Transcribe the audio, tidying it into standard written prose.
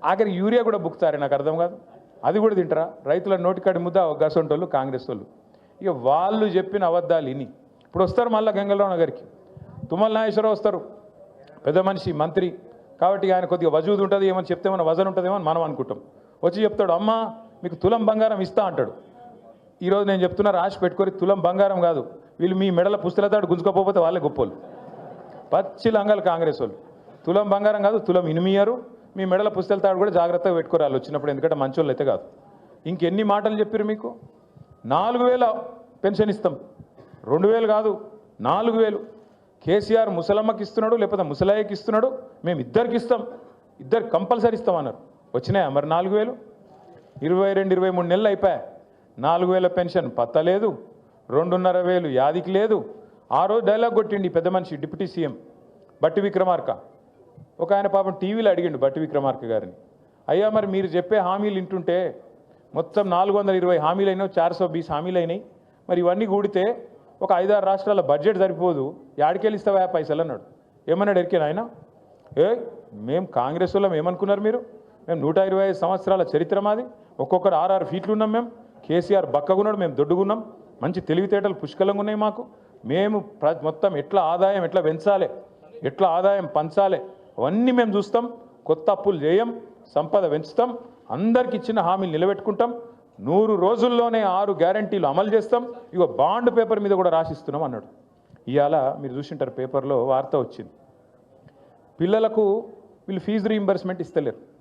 ఆఖరి యూరియా కూడా బుక్తారే నాకు అర్థం కాదు. అది కూడా తింటారా? రైతుల నోటికాడి ముద్ద గసంటోళ్ళు కాంగ్రెస్ వాళ్ళు. ఇక వాళ్ళు చెప్పిన అబద్ధాలు ఇని ఇప్పుడు వస్తారు మళ్ళీ గంగలరావు నగర్కి. తుమ్మల నాగేశ్వరరావు వస్తారు, పెద్ద మనిషి మంత్రి కాబట్టి ఆయన కొద్దిగా వజూదు ఉంటుంది, ఏమని చెప్తే మన వజన్ ఉంటుందేమో అని మనం అనుకుంటాం. వచ్చి చెప్తాడు, అమ్మ మీకు తులం బంగారం ఇస్తా అంటాడు. ఈరోజు నేను చెప్తున్నా, రాసి పెట్టుకొని తులం బంగారం కాదు, వీళ్ళు మీ మెడల పుస్తలతాడు గుంజుకోకపోతే వాళ్ళే గొప్పోళ్ళు. పచ్చి లంగాలు కాంగ్రెస్ వాళ్ళు. తులం బంగారం కాదు, తులం ఇనిమియరు. మీ మెడల పుస్తలతాడు కూడా జాగ్రత్తగా పెట్టుకోరాలి వచ్చినప్పుడు, ఎందుకంటే మంచోళ్ళు అయితే కాదు. ఇంకెన్ని మాటలు చెప్పారు మీకు? 4000 పెన్షన్ ఇస్తాం, 2000 కాదు 4000. కేసీఆర్ ముసలమ్మకి ఇస్తున్నాడు, లేకపోతే ముసలాయికి ఇస్తున్నాడు, మేము ఇద్దరికి ఇస్తాం, ఇద్దరు కంపల్సరీ ఇస్తామన్నారు. వచ్చినాయా మరి 4000? 22-23 నెలలు అయిపోయా, 4000 పెన్షన్ పత్తలేదు, 2,500 యాదికి లేదు. ఆ రోజు డైలాగ్ కొట్టిండి పెద్ద మనిషి డిప్యూటీ సీఎం బట్టి విక్రమార్క. ఒక ఆయన పాపం టీవీలో అడిగిండు బట్టి విక్రమార్క గారిని, అయ్యా మరి మీరు చెప్పే హామీలు వింటుంటే మొత్తం 420 హామీలు అయినాయి, 420 హామీలు అయినాయి, మరి ఇవన్నీ కూడితే ఒక 5-6 రాష్ట్రాల బడ్జెట్ సరిపోదు, యాడికెళ్ళి ఇస్తావా పైసలు అన్నాడు. ఏమన్నాడు ఎరికేనా ఆయన? మేము కాంగ్రెస్ వాళ్ళం ఏమనుకున్నారు మీరు? మేము 125 సంవత్సరాల చరిత్ర మాది, ఒక్కొక్కరు 6-6 ఫీట్లు ఉన్నాం మేము. కేసీఆర్ బక్కగున్నాడు, మేము దొడ్డుగున్నాం, మంచి తెలివితేటలు పుష్కలంగా ఉన్నాయి మాకు. మేము మొత్తం ఎట్లా ఆదాయం ఎట్లా పెంచాలి, ఎట్లా ఆదాయం పంచాలి అవన్నీ మేము చూస్తాం. కొత్త అప్పులు చేయం, సంపద పెంచుతాం, అందరికి ఇచ్చిన హామీలు నిలబెట్టుకుంటాం, 100 రోజుల్లోనే 6 గ్యారంటీలు అమలు చేస్తాం, ఇగో బాండ్ పేపర్ మీద కూడా రాసిస్తున్నాం అన్నాడు. ఇవాళ మీరు చూసింటారు పేపర్లో వార్త వచ్చింది, పిల్లలకు వీళ్ళు ఫీజు రీయింబర్స్మెంట్ ఇస్తలేరు.